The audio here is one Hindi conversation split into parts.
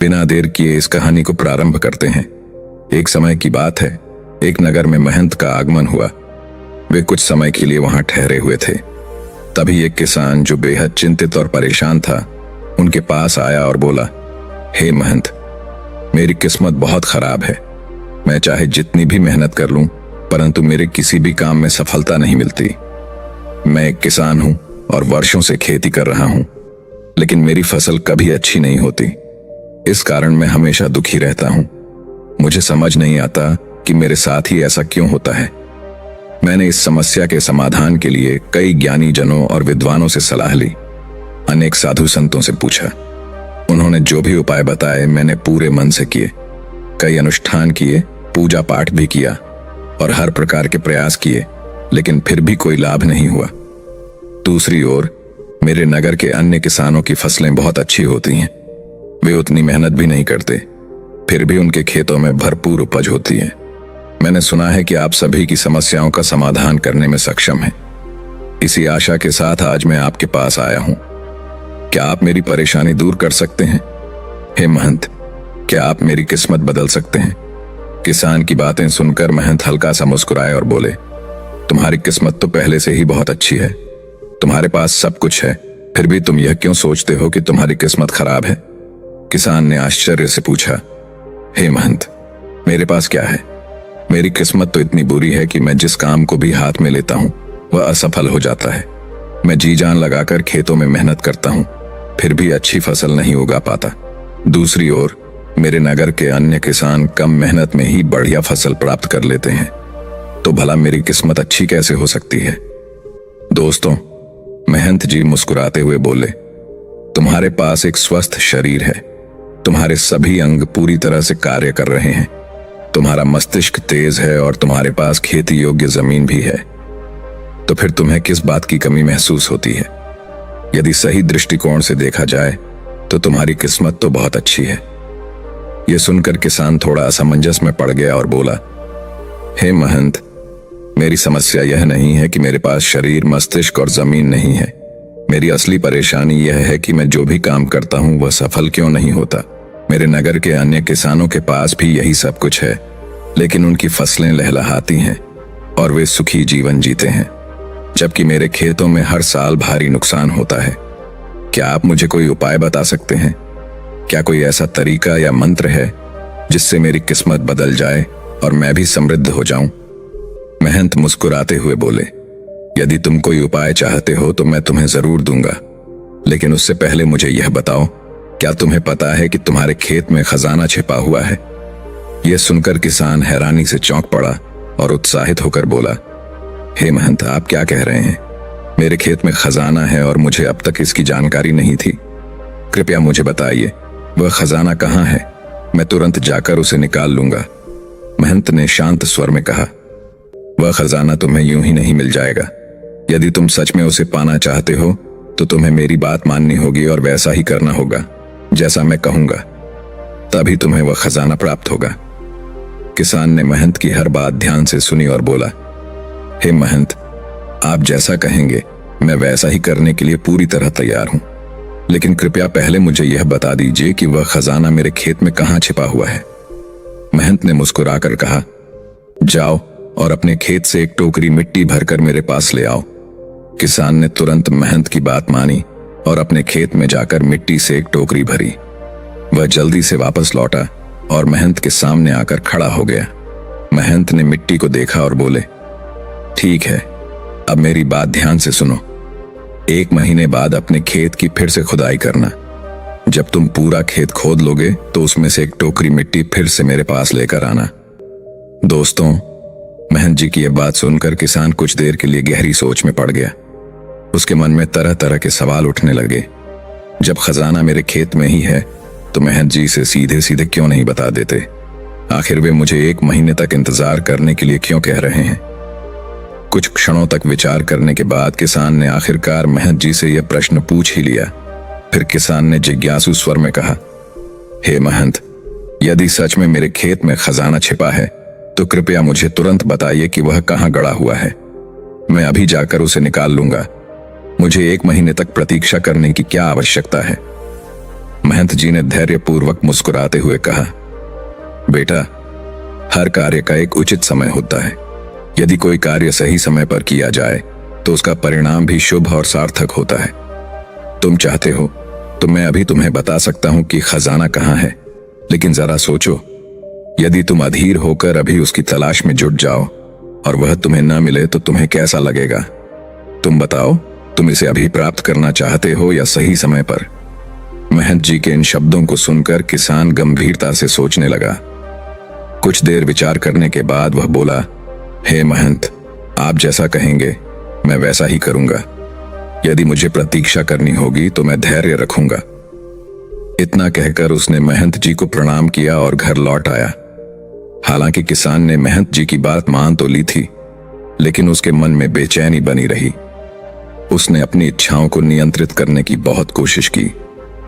बिना देर किए इस कहानी को प्रारंभ करते हैं। एक समय की बात है, एक नगर में महंत का आगमन हुआ। वे कुछ समय के लिए वहां ठहरे हुए थे। तभी एक किसान जो बेहद चिंतित और परेशान था उनके पास आया और बोला, हे महंत, मेरी किस्मत बहुत खराब है। मैं चाहे जितनी भी मेहनत कर लूं परंतु मेरे किसी भी काम में सफलता नहीं मिलती। मैं एक किसान हूं और वर्षों से खेती कर रहा हूं, लेकिन मेरी फसल कभी अच्छी नहीं होती। इस कारण मैं हमेशा दुखी रहता हूं। मुझे समझ नहीं आता कि मेरे साथ ही ऐसा क्यों होता है। मैंने इस समस्या के समाधान के लिए कई ज्ञानी जनों और विद्वानों से सलाह ली, अनेक साधु संतों से पूछा। उन्होंने जो भी उपाय बताए मैंने पूरे मन से किए। कई अनुष्ठान किए, पूजा पाठ भी किया और हर प्रकार के प्रयास किए, लेकिन फिर भी कोई लाभ नहीं हुआ। दूसरी ओर मेरे नगर के अन्य किसानों की फसलें बहुत अच्छी होती हैं। वे उतनी मेहनत भी नहीं करते, फिर भी उनके खेतों में भरपूर उपज होती है। मैंने सुना है कि आप सभी की समस्याओं का समाधान करने में सक्षम हैं। इसी आशा के साथ आज मैं आपके पास आया हूं। क्या आप मेरी परेशानी दूर कर सकते हैं? हे महंत, क्या आप मेरी किस्मत बदल सकते हैं? किसान की बातें सुनकर महंत हल्का सा मुस्कुराए और बोले, तुम्हारी किस्मत तो पहले से ही बहुत अच्छी है। तुम्हारे पास सब कुछ है, फिर भी तुम यह क्यों सोचते हो कि तुम्हारी किस्मत खराब है? किसान ने आश्चर्य से पूछा, हे महंत, मेरे पास क्या है? मेरी किस्मत तो इतनी बुरी है कि मैं जिस काम को भी हाथ में लेता हूं वह असफल हो जाता है। मैं जी जान लगाकर खेतों में मेहनत करता हूं, फिर भी अच्छी फसल नहीं उगा पाता। दूसरी ओर मेरे नगर के अन्य किसान कम मेहनत में ही बढ़िया फसल प्राप्त कर लेते हैं। तो भला मेरी किस्मत अच्छी कैसे हो सकती है? दोस्तों, महंत जी मुस्कुराते हुए बोले, तुम्हारे पास एक स्वस्थ शरीर है। तुम्हारे सभी अंग पूरी तरह से कार्य कर रहे हैं। तुम्हारा मस्तिष्क तेज है और तुम्हारे पास खेती योग्य जमीन भी है। तो फिर तुम्हें किस बात की कमी महसूस होती है? यदि सही दृष्टिकोण से देखा जाए तो तुम्हारी किस्मत तो बहुत अच्छी है। यह सुनकर किसान थोड़ा असमंजस में पड़ गया और बोला, हे महंत, मेरी समस्या यह नहीं है कि मेरे पास शरीर, मस्तिष्क और जमीन नहीं है। मेरी असली परेशानी यह है कि मैं जो भी काम करता हूं वह सफल क्यों नहीं होता। मेरे नगर के अन्य किसानों के पास भी यही सब कुछ है, लेकिन उनकी फसलें लहलहाती हैं और वे सुखी जीवन जीते हैं, जबकि मेरे खेतों में हर साल भारी नुकसान होता है। क्या आप मुझे कोई उपाय बता सकते हैं? क्या कोई ऐसा तरीका या मंत्र है जिससे मेरी किस्मत बदल जाए और मैं भी समृद्ध हो जाऊं? महंत मुस्कुराते हुए बोले, यदि तुम कोई उपाय चाहते हो तो मैं तुम्हें जरूर दूंगा, लेकिन उससे पहले मुझे यह बताओ, क्या तुम्हें पता है कि तुम्हारे खेत में खजाना छिपा हुआ है? यह सुनकर किसान हैरानी से चौंक पड़ा और उत्साहित होकर बोला, हे महंत, आप क्या कह रहे हैं? मेरे खेत में खजाना है और मुझे अब तक इसकी जानकारी नहीं थी। कृपया मुझे बताइए, वह खजाना कहाँ है? मैं तुरंत जाकर उसे निकाल लूंगा। महंत ने शांत स्वर में कहा, वह खजाना तुम्हें यूं ही नहीं मिल जाएगा। यदि तुम सच में उसे पाना चाहते हो तो तुम्हें मेरी बात माननी होगी और वैसा ही करना होगा जैसा मैं कहूंगा, तभी तुम्हें वह खजाना प्राप्त होगा। किसान ने महंत की हर बात ध्यान से सुनी और बोला, हे महंत, आप जैसा कहेंगे मैं वैसा ही करने के लिए पूरी तरह तैयार हूं, लेकिन कृपया पहले मुझे यह बता दीजिए कि वह खजाना मेरे खेत में कहां छिपा हुआ है। महंत ने मुस्कुराकर कहा, जाओ और अपने खेत से एक टोकरी मिट्टी भरकर मेरे पास ले आओ। किसान ने तुरंत महंत की बात मानी और अपने खेत में जाकर मिट्टी से एक टोकरी भरी। वह जल्दी से वापस लौटा और महंत के सामने आकर खड़ा हो गया। महंत ने मिट्टी को देखा और बोले, ठीक है, अब मेरी बात ध्यान से सुनो। 1 महीने बाद अपने खेत की फिर से खुदाई करना। जब तुम पूरा खेत खोद लोगे तो उसमें से एक टोकरी मिट्टी फिर से मेरे पास लेकर आना। दोस्तों, महंत जी की यह बात सुनकर किसान कुछ देर के लिए गहरी सोच में पड़ गया। उसके मन में तरह तरह के सवाल उठने लगे। जब खजाना मेरे खेत में ही है तो महंत जी से सीधे सीधे क्यों नहीं बता देते? आखिर वे मुझे 1 महीने तक इंतजार करने के लिए क्यों कह रहे हैं? कुछ क्षणों तक विचार करने के बाद किसान ने आखिरकार महंत जी से यह प्रश्न पूछ ही लिया। फिर किसान ने जिज्ञासु स्वर में कहा, हे महंत, यदि सच में मेरे खेत में खजाना छिपा है तो कृपया मुझे तुरंत बताइए कि वह कहां गड़ा हुआ है। मैं अभी जाकर उसे निकाल लूंगा। मुझे 1 महीने तक प्रतीक्षा करने की क्या आवश्यकता है? महंत जी ने धैर्यपूर्वक मुस्कुराते हुए कहा, बेटा, हर कार्य का एक उचित समय होता है। यदि कोई कार्य सही समय पर किया जाए तो उसका परिणाम भी शुभ और सार्थक होता है। तुम चाहते हो तो मैं अभी तुम्हें बता सकता हूं कि खजाना कहां है, लेकिन जरा सोचो, यदि तुम अधीर होकर अभी उसकी तलाश में जुट जाओ और वह तुम्हें न मिले तो तुम्हें कैसा लगेगा? तुम बताओ, तुम इसे अभी प्राप्त करना चाहते हो या सही समय पर? महंत जी के इन शब्दों को सुनकर किसान गंभीरता से सोचने लगा। कुछ देर विचार करने के बाद वह बोला, हे महंत, आप जैसा कहेंगे मैं वैसा ही करूंगा। यदि मुझे प्रतीक्षा करनी होगी तो मैं धैर्य रखूंगा। इतना कहकर उसने महंत जी को प्रणाम किया और घर लौट आया। हालांकि किसान ने महंत जी की बात मान तो ली थी, लेकिन उसके मन में बेचैनी बनी रही। उसने अपनी इच्छाओं को नियंत्रित करने की बहुत कोशिश की,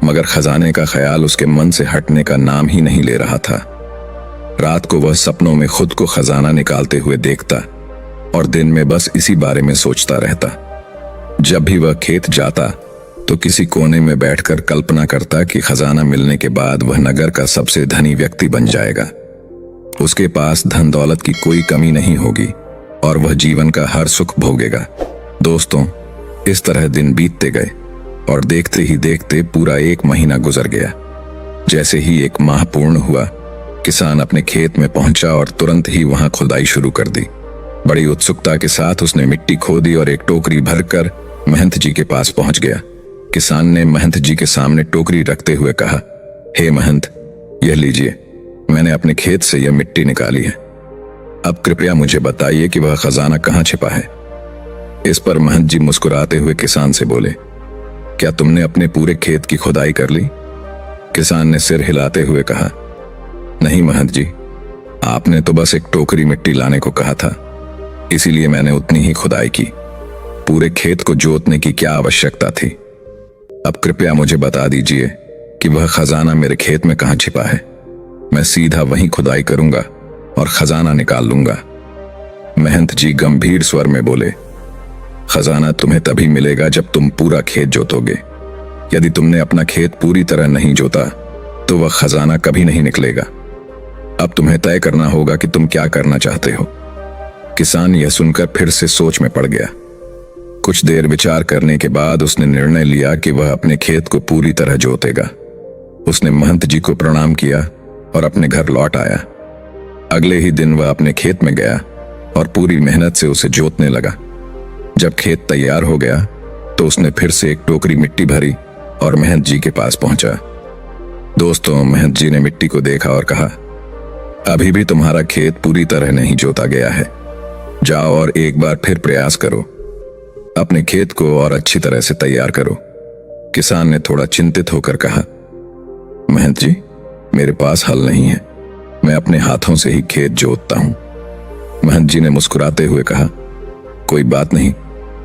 मगर खजाने का ख्याल उसके मन से हटने का नाम ही नहीं ले रहा था। रात को वह सपनों में खुद को खजाना निकालते हुए देखता और दिन में बस इसी बारे में सोचता रहता। जब भी वह खेत जाता तो किसी कोने में बैठकर कल्पना करता कि खजाना मिलने के बाद वह नगर का सबसे धनी व्यक्ति बन जाएगा। उसके पास धन दौलत की कोई कमी नहीं होगी और वह जीवन का हर सुख भोगेगा। दोस्तों, इस तरह दिन बीतते गए और देखते ही देखते पूरा 1 महीना गुजर गया। जैसे ही 1 माह पूर्ण हुआ, किसान अपने खेत में पहुंचा और तुरंत ही वहां खुदाई शुरू कर दी। बड़ी उत्सुकता के साथ उसने मिट्टी खोदी और एक टोकरी भरकर महंत जी के पास पहुंच गया। किसान ने महंत जी के सामने टोकरी रखते हुए कहा, हे महंत, यह लीजिए, मैंने अपने खेत से यह मिट्टी निकाली है। अब कृपया मुझे बताइए कि वह खजाना कहां छिपा है। इस पर महंत जी मुस्कुराते हुए किसान से बोले, क्या तुमने अपने पूरे खेत की खुदाई कर ली? किसान ने सिर हिलाते हुए कहा, नहीं महंत जी, आपने तो बस एक टोकरी मिट्टी लाने को कहा था, इसीलिए मैंने उतनी ही खुदाई की। पूरे खेत को जोतने की क्या आवश्यकता थी? अब कृपया मुझे बता दीजिए कि वह खजाना मेरे खेत में कहां छिपा है। मैं सीधा वहीं खुदाई करूंगा और खजाना निकाल लूंगा। महंत जी गंभीर स्वर में बोले, खजाना तुम्हें तभी मिलेगा जब तुम पूरा खेत जोतोगे। यदि तुमने अपना खेत पूरी तरह नहीं जोता तो वह खजाना कभी नहीं निकलेगा। अब तुम्हें तय करना होगा कि तुम क्या करना चाहते हो। किसान यह सुनकर फिर से सोच में पड़ गया। कुछ देर विचार करने के बाद उसने निर्णय लिया कि वह अपने खेत को पूरी तरह जोतेगा। उसने महंत जी को प्रणाम किया और अपने घर लौट आया। अगले ही दिन वह अपने खेत में गया और पूरी मेहनत से उसे जोतने लगा। जब खेत तैयार हो गया तो उसने फिर से एक टोकरी मिट्टी भरी और महंत जी के पास पहुंचा। दोस्तों, महंत जी ने मिट्टी को देखा और कहा, अभी भी तुम्हारा खेत पूरी तरह नहीं जोता गया है। जाओ और एक बार फिर प्रयास करो। अपने खेत को और अच्छी तरह से तैयार करो। किसान ने थोड़ा चिंतित होकर कहा, महंत जी, मेरे पास हल नहीं है। मैं अपने हाथों से ही खेत जोतता हूं। महंत जी ने मुस्कुराते हुए कहा, कोई बात नहीं,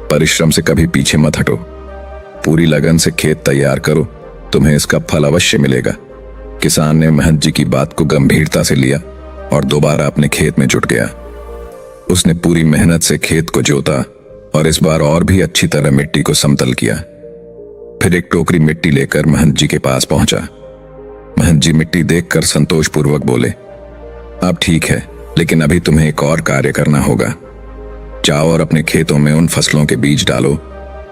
परिश्रम से कभी पीछे मत हटो। पूरी लगन से खेत तैयार करो, तुम्हें इसका फल अवश्य मिलेगा। किसान ने महंत जी की बात को गंभीरता से लिया और दोबारा अपने खेत में जुट गया। उसने पूरी मेहनत से खेत को जोता और इस बार और भी अच्छी तरह मिट्टी को समतल किया। फिर एक टोकरी मिट्टी लेकर महंत जी के पास पहुंचा। महंत जी मिट्टी देखकर संतोषपूर्वक बोले, अब ठीक है, लेकिन अभी तुम्हें एक और कार्य करना होगा। जाओ और अपने खेतों में उन फसलों के बीज डालो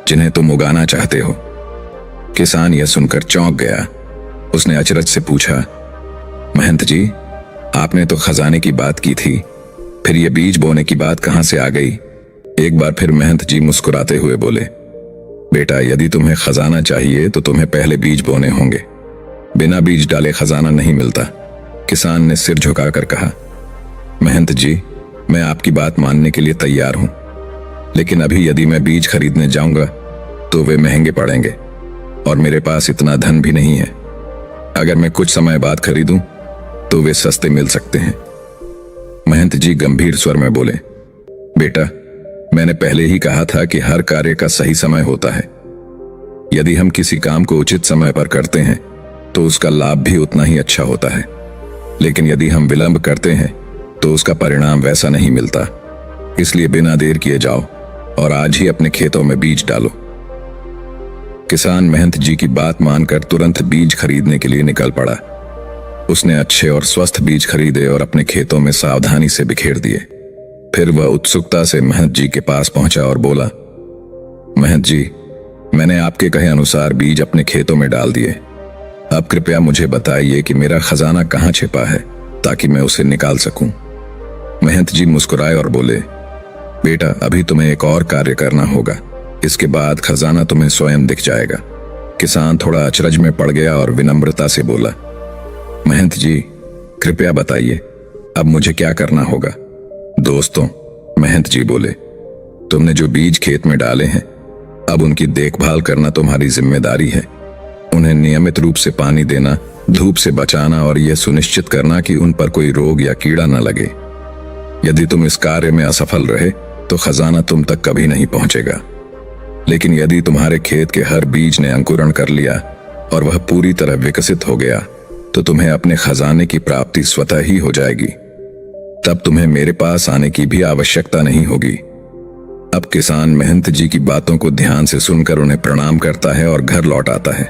जिन्हें तुम उगाना चाहते हो। किसान यह सुनकर चौंक गया। उसने अचरज से पूछा, महंत जी, आपने तो खजाने की बात की थी, फिर ये बीज बोने की बात कहां से आ गई? एक बार फिर महंत जी मुस्कुराते हुए बोले, बेटा, यदि तुम्हें खजाना चाहिए तो तुम्हें पहले बीज बोने होंगे। बिना बीज डाले खजाना नहीं मिलता। किसान ने सिर झुकाकर कहा, महंत जी, मैं आपकी बात मानने के लिए तैयार हूं, लेकिन अभी यदि मैं बीज खरीदने जाऊंगा तो वे महंगे पड़ेंगे और मेरे पास इतना धन भी नहीं है। अगर मैं कुछ समय बाद खरीदूं तो वे सस्ते मिल सकते हैं। महंत जी गंभीर स्वर में बोले, बेटा, मैंने पहले ही कहा था कि हर कार्य का सही समय होता है। यदि हम किसी काम को उचित समय पर करते हैं तो उसका लाभ भी उतना ही अच्छा होता है, लेकिन यदि हम विलंब करते हैं तो उसका परिणाम वैसा नहीं मिलता। इसलिए बिना देर किए जाओ और आज ही अपने खेतों में बीज डालो। किसान महंत जी की बात मानकर तुरंत बीज खरीदने के लिए निकल पड़ा। उसने अच्छे और स्वस्थ बीज खरीदे और अपने खेतों में सावधानी से बिखेर दिए। फिर वह उत्सुकता से महंत जी के पास पहुंचा और बोला, महंत जी, मैंने आपके कहे अनुसार बीज अपने खेतों में डाल दिए। अब कृपया मुझे बताइए कि मेरा खजाना कहाँ छिपा है ताकि मैं उसे निकाल सकूं। महंत जी मुस्कुराए और बोले, बेटा, अभी तुम्हें एक और कार्य करना होगा। इसके बाद खजाना तुम्हें स्वयं दिख जाएगा। किसान थोड़ा अचरज में पड़ गया और विनम्रता से बोला, महंत जी, कृपया बताइए अब मुझे क्या करना होगा। दोस्तों, महंत जी बोले, तुमने जो बीज खेत में डाले हैं, अब उनकी देखभाल करना तुम्हारी जिम्मेदारी है। उन्हें नियमित रूप से पानी देना, धूप से बचाना और यह सुनिश्चित करना कि उन पर कोई रोग या कीड़ा न लगे। यदि तुम इस कार्य में असफल रहे तो खजाना तुम तक कभी नहीं पहुंचेगा। लेकिन यदि तुम्हारे खेत के हर बीज ने अंकुरण कर लिया और वह पूरी तरह विकसित हो गया तो तुम्हें अपने खजाने की प्राप्ति स्वतः ही हो जाएगी। तब तुम्हें मेरे पास आने की भी आवश्यकता नहीं होगी। अब किसान महंत जी की बातों को ध्यान से सुनकर उन्हें प्रणाम करता है और घर लौट आता है।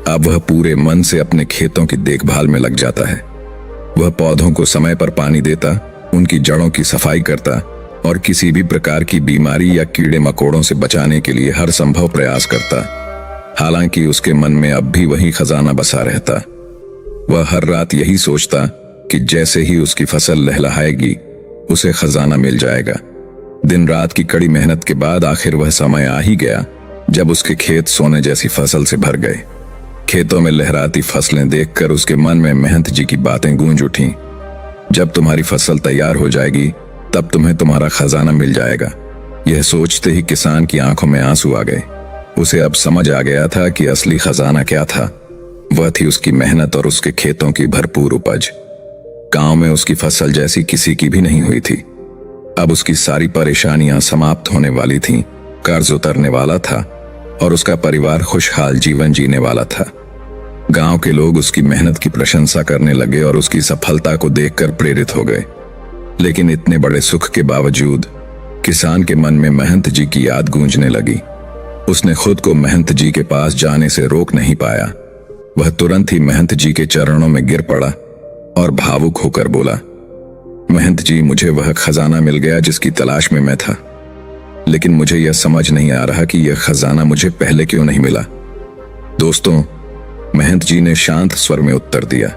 अब वह पूरे मन से अपने खेतों की देखभाल में लग जाता है। वह पौधों को समय पर पानी देता, उनकी जड़ों की सफाई करता और किसी भी प्रकार की बीमारी या कीड़े मकोड़ों से बचाने के लिए हर संभव प्रयास करता। हालांकि उसके मन में अब भी वही खजाना बसा रहता। वह हर रात यही सोचता कि जैसे ही उसकी फसल लहलहाएगी उसे खजाना मिल जाएगा। दिन रात की कड़ी मेहनत के बाद आखिर वह समय आ ही गया जब उसके खेत सोने जैसी फसल से भर गए। खेतों में लहराती फसलें देखकर उसके मन में महंत जी की बातें गूंज उठीं। जब तुम्हारी फसल तैयार हो जाएगी तब तुम्हें तुम्हारा खजाना मिल जाएगा। यह सोचते ही किसान की आंखों में आंसू आ गए। उसे अब समझ आ गया था कि असली खजाना क्या था। वह थी उसकी मेहनत और उसके खेतों की भरपूर उपज। गांव में उसकी फसल जैसी किसी की भी नहीं हुई थी। अब उसकी सारी परेशानियां समाप्त होने वाली थीं, कर्ज उतरने वाला था और उसका परिवार खुशहाल जीवन जीने वाला था। गांव के लोग उसकी मेहनत की प्रशंसा करने लगे और उसकी सफलता को देखकर प्रेरित हो गए। लेकिन इतने बड़े सुख के बावजूद किसान के मन में महंत जी की याद गूंजने लगी। उसने खुद को महंत जी के पास जाने से रोक नहीं पाया। वह तुरंत ही महंत जी के चरणों में गिर पड़ा और भावुक होकर बोला, महंत जी, मुझे वह खजाना मिल गया जिसकी तलाश में मैं था। लेकिन मुझे यह समझ नहीं आ रहा कि यह खजाना मुझे पहले क्यों नहीं मिला। दोस्तों, महंत जी ने शांत स्वर में उत्तर दिया,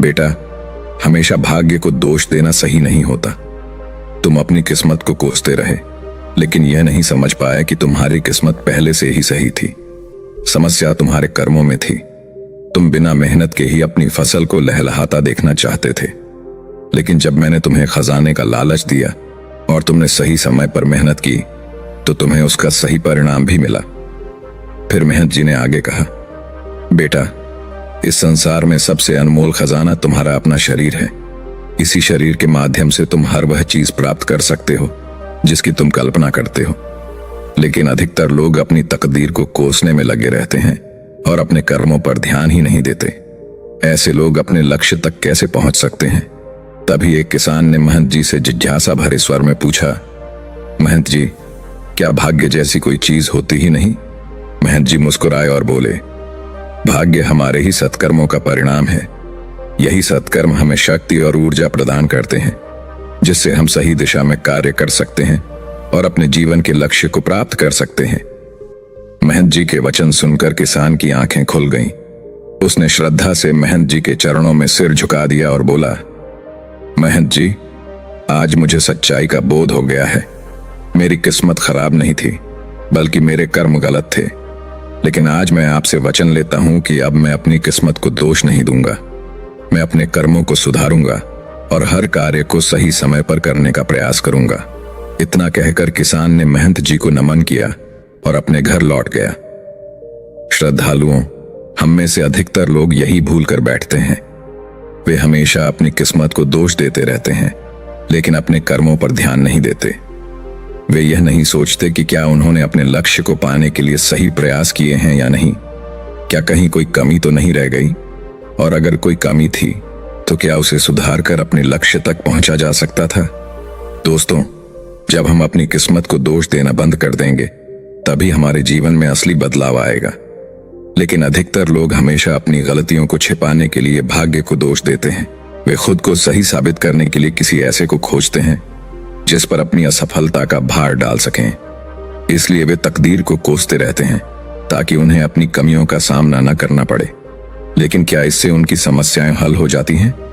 बेटा, हमेशा भाग्य को दोष देना सही नहीं होता। तुम अपनी किस्मत को कोसते रहे, लेकिन यह नहीं समझ पाए कि तुम्हारी किस्मत पहले से ही सही थी। समस्या तुम्हारे कर्मों में थी। तुम बिना मेहनत के ही अपनी फसल को लहलहाता देखना चाहते थे। लेकिन जब मैंने तुम्हें खजाने का लालच दिया और तुमने सही समय पर मेहनत की तो तुम्हें उसका सही परिणाम भी मिला। फिर महंत जी ने आगे कहा, बेटा, इस संसार में सबसे अनमोल खजाना तुम्हारा अपना शरीर है। इसी शरीर के माध्यम से तुम हर वह चीज प्राप्त कर सकते हो जिसकी तुम कल्पना करते हो। लेकिन अधिकतर लोग अपनी तकदीर को कोसने में लगे रहते हैं और अपने कर्मों पर ध्यान ही नहीं देते। ऐसे लोग अपने लक्ष्य तक कैसे पहुंच सकते हैं? तभी एक किसान ने महंत जी से जिज्ञासा भरे स्वर में पूछा, महंत जी, क्या भाग्य जैसी कोई चीज होती ही नहीं? महंत जी मुस्कुराए और बोले, भाग्य हमारे ही सत्कर्मों का परिणाम है। यही सत्कर्म हमें शक्ति और ऊर्जा प्रदान करते हैं, जिससे हम सही दिशा में कार्य कर सकते हैं और अपने जीवन के लक्ष्य को प्राप्त कर सकते हैं। महंत जी के वचन सुनकर किसान की आंखें खुल गईं। उसने श्रद्धा से महंत जी के चरणों में सिर झुका दिया और बोला, महंत जी, आज मुझे सच्चाई का बोध हो गया है। मेरी किस्मत खराब नहीं थी, बल्कि मेरे कर्म गलत थे। लेकिन आज मैं आपसे वचन लेता हूं कि अब मैं अपनी किस्मत को दोष नहीं दूंगा। मैं अपने कर्मों को सुधारूंगा और हर कार्य को सही समय पर करने का प्रयास करूंगा। इतना कहकर किसान ने महंत जी को नमन किया और अपने घर लौट गया। श्रद्धालुओं, हम में से अधिकतर लोग यही भूल कर बैठते हैं। वे हमेशा अपनी किस्मत को दोष देते रहते हैं, लेकिन अपने कर्मों पर ध्यान नहीं देते। वे यह नहीं सोचते कि क्या उन्होंने अपने लक्ष्य को पाने के लिए सही प्रयास किए हैं या नहीं। क्या कहीं कोई कमी तो नहीं रह गई? और अगर कोई कमी थी तो क्या उसे सुधार कर अपने लक्ष्य तक पहुंचा जा सकता था? दोस्तों, जब हम अपनी किस्मत को दोष देना बंद कर देंगे तभी हमारे जीवन में असली बदलाव आएगा। लेकिन अधिकतर लोग हमेशा अपनी गलतियों को छिपाने के लिए भाग्य को दोष देते हैं। वे खुद को सही साबित करने के लिए किसी ऐसे को खोजते हैं जिस पर अपनी असफलता का भार डाल सकें। इसलिए वे तकदीर को कोसते रहते हैं ताकि उन्हें अपनी कमियों का सामना न करना पड़े। लेकिन क्या इससे उनकी समस्याएं हल हो जाती हैं?